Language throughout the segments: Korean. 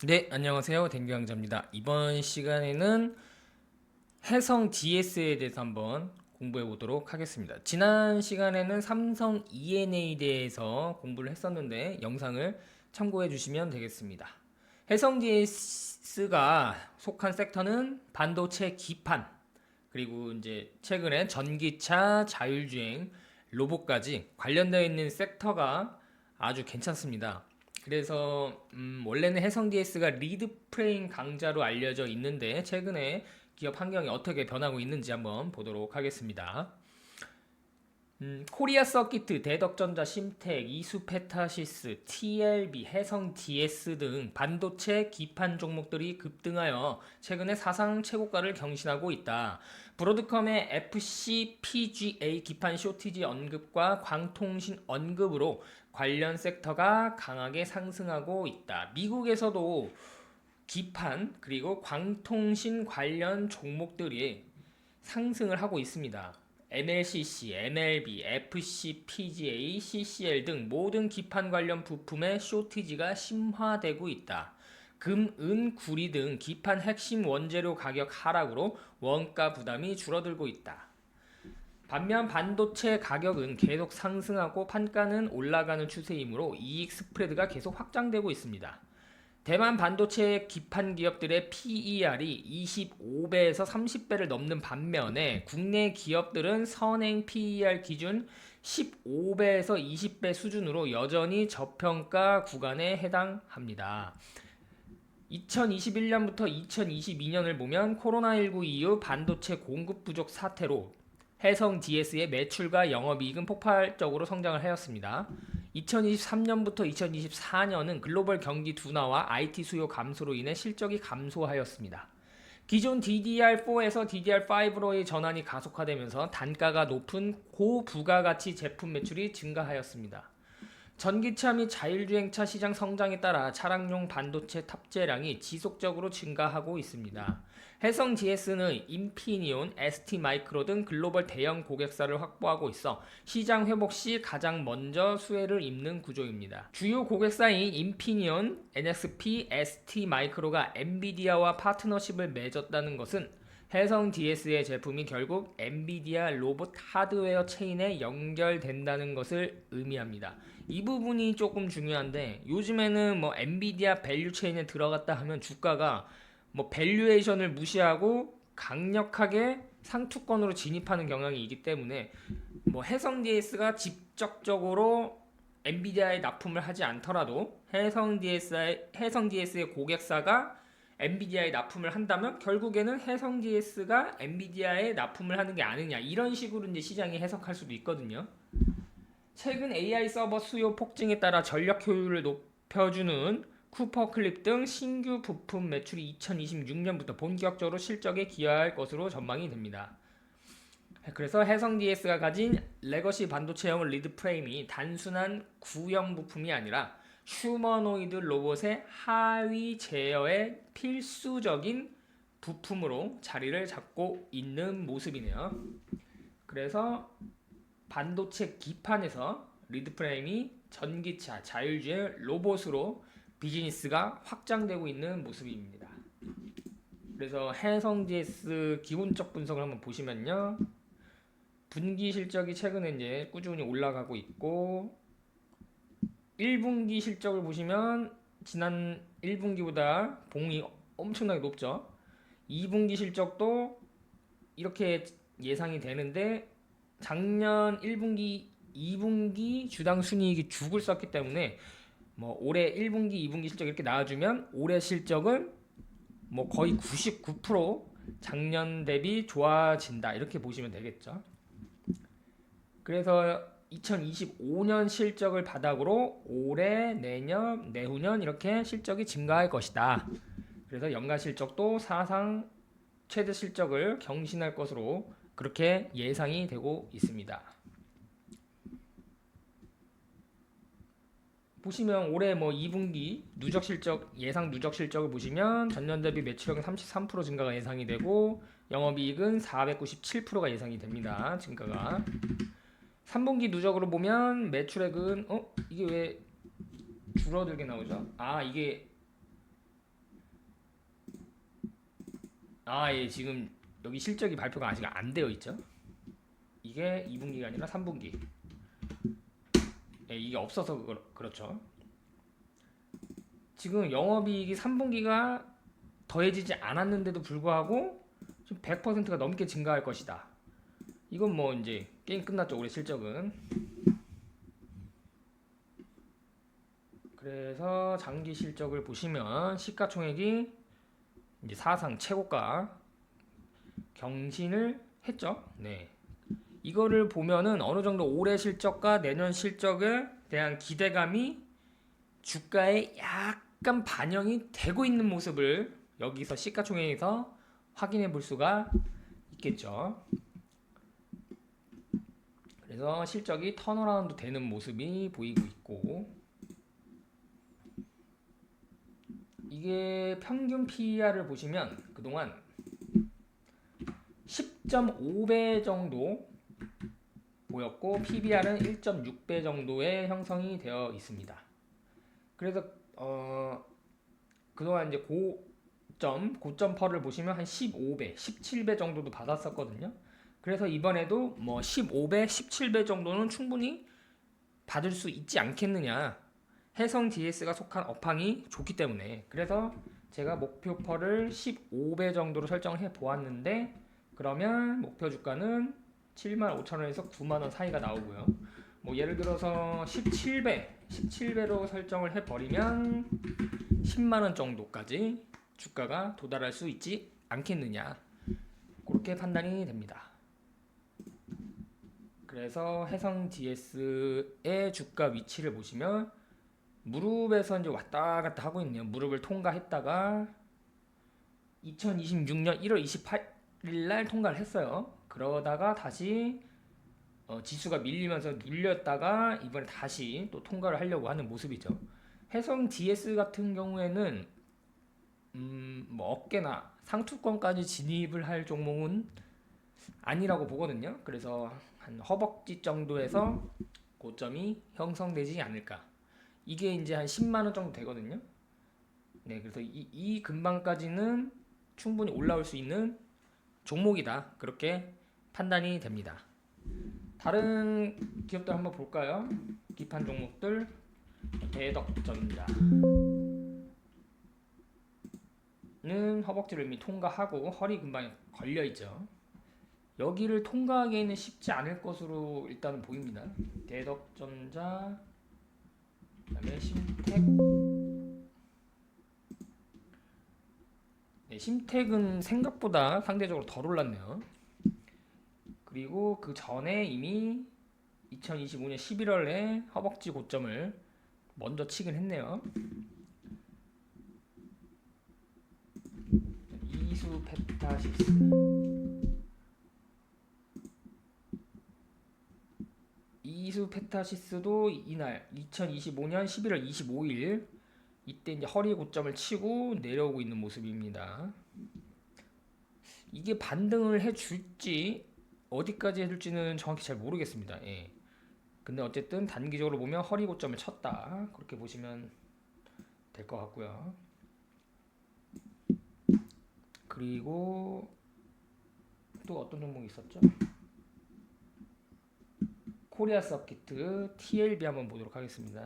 네, 안녕하세요. 댕규강자입니다. 이번 시간에는 해성 DS에 대해서 한번 공부해 보도록 하겠습니다. 지난 시간에는 삼성 ENA에 대해서 공부를 했었는데 영상을 참고해 주시면 되겠습니다. 해성 DS가 속한 섹터는 반도체 기판, 그리고 이제 최근에 전기차, 자율주행, 로봇까지 관련되어 있는 섹터가 아주 괜찮습니다. 그래서 원래는 해성 DS가 리드 프레임 강자로 알려져 있는데 최근에 기업 환경이 어떻게 변하고 있는지 한번 보도록 하겠습니다. 코리아 서키트, 대덕전자, 심텍, 이수페타시스, TLB, 해성 DS 등 반도체 기판 종목들이 급등하여 최근에 사상 최고가를 경신하고 있다. 브로드컴의 FCPGA 기판 쇼티지 언급과 광통신 언급으로 관련 섹터가 강하게 상승하고 있다. 미국에서도 기판 그리고 광통신 관련 종목들이 상승을 하고 있습니다. MLCC, MLB, FCPGA, CCL 등 모든 기판 관련 부품의 쇼티지가 심화되고 있다. 금, 은, 구리 등 기판 핵심 원재료 가격 하락으로 원가 부담이 줄어들고 있다. 반면 반도체 가격은 계속 상승하고 판가는 올라가는 추세이므로 이익 스프레드가 계속 확장되고 있습니다. 대만 반도체 기판 기업들의 PER이 25배에서 30배를 넘는 반면에 국내 기업들은 선행 PER 기준 15배에서 20배 수준으로 여전히 저평가 구간에 해당합니다. 2021년부터 2022년을 보면 코로나19 이후 반도체 공급 부족 사태로 해성 DS의 매출과 영업이익은 폭발적으로 성장을 하였습니다. 2023년부터 2024년은 글로벌 경기 둔화와 IT 수요 감소로 인해 실적이 감소하였습니다. 기존 DDR4에서 DDR5로의 전환이 가속화되면서 단가가 높은 고부가가치 제품 매출이 증가하였습니다. 전기차 및 자율주행차 시장 성장에 따라 차량용 반도체 탑재량이 지속적으로 증가하고 있습니다. 해성 GS는 인피니온, ST마이크로 등 글로벌 대형 고객사를 확보하고 있어 시장 회복 시 가장 먼저 수혜를 입는 구조입니다. 주요 고객사인 인피니온, NXP, ST마이크로가 엔비디아와 파트너십을 맺었다는 것은 해성 DS의 제품이 결국 엔비디아 로봇 하드웨어 체인에 연결된다는 것을 의미합니다. 이 부분이 조금 중요한데 요즘에는 뭐 엔비디아 밸류 체인에 들어갔다 하면 주가가 뭐 밸류에이션을 무시하고 강력하게 상투권으로 진입하는 경향이 있기 때문에 뭐 해성 DS가 직접적으로 엔비디아에 납품을 하지 않더라도 해성 DS의 고객사가 엔비디아에 납품을 한다면 결국에는 해성 DS가 엔비디아에 납품을 하는 게 아니냐 이런 식으로 이제 시장이 해석할 수도 있거든요. 최근 AI 서버 수요 폭증에 따라 전력 효율을 높여주는 쿠퍼 클립 등 신규 부품 매출이 2026년부터 본격적으로 실적에 기여할 것으로 전망이 됩니다. 그래서 해성 DS가 가진 레거시 반도체형 리드 프레임이 단순한 구형 부품이 아니라 휴머노이드 로봇의 하위 제어에 필수적인 부품으로 자리를 잡고 있는 모습이네요. 그래서 반도체 기판에서 리드 프레임이 전기차, 자율주행, 로봇으로 비즈니스가 확장되고 있는 모습입니다. 그래서 해성 GS 기본적 분석을 한번 보시면요. 분기 실적이 최근에 이제 꾸준히 올라가고 있고 1분기 실적을 보시면 지난 1분기보다 봉이 엄청나게 높죠. 2분기 실적도 이렇게 예상이 되는데 작년 1분기, 2분기 주당 순이익이 죽을 썼기 때문에 뭐 올해 1분기, 2분기 실적 이렇게 나와주면 올해 실적은 뭐 거의 99% 작년 대비 좋아진다 이렇게 보시면 되겠죠. 그래서 2025년 실적을 바닥으로 올해, 내년, 내후년 이렇게 실적이 증가할 것이다. 그래서 연간 실적도 사상 최대 실적을 경신할 것으로 그렇게 예상이 되고 있습니다. 보시면 올해 뭐 2분기 누적 실적 예상 누적 실적을 보시면 전년 대비 매출액은 33% 증가가 예상이 되고 영업이익은 497%가 예상이 됩니다. 증가가 3분기 누적으로 보면 매출액은 이게 왜 줄어들게 나오죠? 아 이게 예, 지금 여기 실적이 발표가 아직 안 되어 있죠. 이게 2분기가 아니라 3분기. 예, 이게 없어서 그렇죠. 지금 영업이익이 3분기가 더해지지 않았는데도 불구하고 지금 100%가 넘게 증가할 것이다. 이건 뭐 이제 게임 끝났죠. 올해 실적은. 그래서 장기 실적을 보시면 시가총액이 이제 사상 최고가 경신을 했죠. 네. 이거를 보면은 어느 정도 올해 실적과 내년 실적에 대한 기대감이 주가에 약간 반영이 되고 있는 모습을 여기서 시가총액에서 확인해 볼 수가 있겠죠. 그래서 실적이 턴어라운드 되는 모습이 보이고 있고, 이게 평균 PER을 보시면 그동안 10.5배 정도 보였고 PBR은 1.6배 정도의 형성이 되어 있습니다. 그래서 그동안 이제 고점 펄을 보시면 한 15배, 17배 정도도 받았었거든요. 그래서 이번에도 뭐 15배, 17배 정도는 충분히 받을 수 있지 않겠느냐. 해성 DS가 속한 업황이 좋기 때문에. 그래서 제가 목표 펄을 15배 정도로 설정을 해 보았는데, 그러면 목표 주가는 75,000원에서 90,000원 사이가 나오고요. 뭐 예를 들어서 17배로 설정을 해 버리면 10만원 정도까지 주가가 도달할 수 있지 않겠느냐. 그렇게 판단이 됩니다. 그래서 해성 DS의 주가 위치를 보시면 무릎에서 이제 왔다 갔다 하고 있네요. 무릎을 통과했다가 2026년 1월 28일 날 통과를 했어요. 그러다가 다시 지수가 밀리면서 눌렸다가 이번에 다시 또 통과를 하려고 하는 모습이죠. 해성 DS 같은 경우에는 뭐 어깨나 상투권까지 진입을 할 종목은 아니라고 보거든요. 그래서 한 허벅지 정도에서 고점이 형성되지 않을까. 이게 이제 한 10만 원 정도 되거든요. 네, 그래서 이 근방까지는 충분히 올라올 수 있는 종목이다. 그렇게 판단이 됩니다. 다른 기업들 한번 볼까요? 기판 종목들. 대덕전자는 허벅지를 이미 통과하고 허리 근방에 걸려 있죠. 여기를 통과하기에는 쉽지 않을 것으로 일단은 보입니다. 대덕전자, 그다음에 심택. 네, 심택은 생각보다 상대적으로 덜 올랐네요. 그리고 그 전에 이미 2025년 11월에 허벅지 고점을 먼저 치긴 했네요. 이수페타시스도 이날 2025년 11월 25일 이때 이제 허리 고점을 치고 내려오고 있는 모습입니다. 이게 반등을 해줄지 어디까지 해줄지는 정확히 잘 모르겠습니다. 예. 근데 어쨌든 단기적으로 보면 허리 고점을 쳤다. 그렇게 보시면 될 것 같고요. 그리고 또 어떤 종목이 있었죠? 코리아 서키트 TLB 한번 보도록 하겠습니다.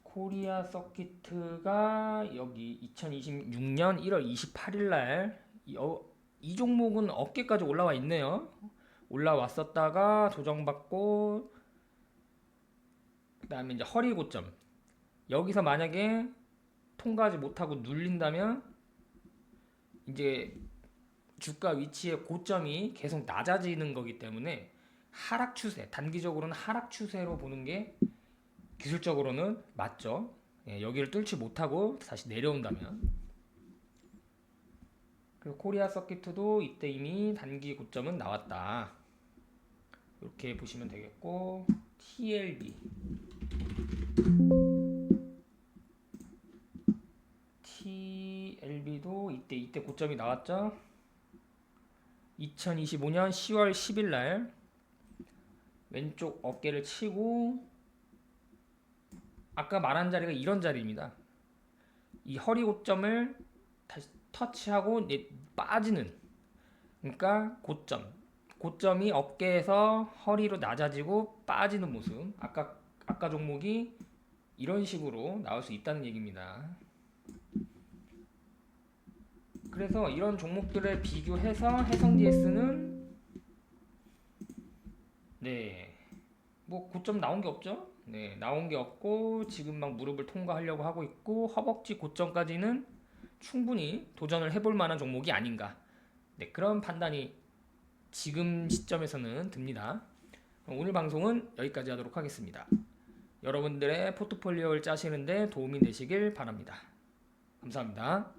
코리아 서키트가 여기 2026년 1월 28일 날 이 종목은 어깨까지 올라와 있네요. 올라왔었다가 조정받고 그 다음에 이제 허리 고점 여기서 만약에 통과하지 못하고 눌린다면 이제 주가 위치의 고점이 계속 낮아지는 거기 때문에 하락 추세, 단기적으로는 하락 추세로 보는 게 기술적으로는 맞죠. 예, 여기를 뚫지 못하고 다시 내려온다면. 그리고 코리아 서키트도 이때 이미 단기 고점은 나왔다. 이렇게 보시면 되겠고, TLB도 이때 고점이 나왔죠. 2025년 10월 10일 날 왼쪽 어깨를 치고 아까 말한 자리가 이런 자리입니다. 이 허리 고점을 다시 터치하고 이제 빠지는, 그러니까 고점이 어깨에서 허리로 낮아지고 빠지는 모습. 아까 종목이 이런 식으로 나올 수 있다는 얘기입니다. 그래서 이런 종목들을 비교해서 해성 GS는 네, 뭐 고점 나온 게 없죠? 네, 나온 게 없고 지금 막 무릎을 통과하려고 하고 있고 허벅지 고점까지는 충분히 도전을 해볼 만한 종목이 아닌가. 네, 그런 판단이 지금 시점에서는 듭니다. 오늘 방송은 여기까지 하도록 하겠습니다. 여러분들의 포트폴리오를 짜시는데 도움이 되시길 바랍니다. 감사합니다.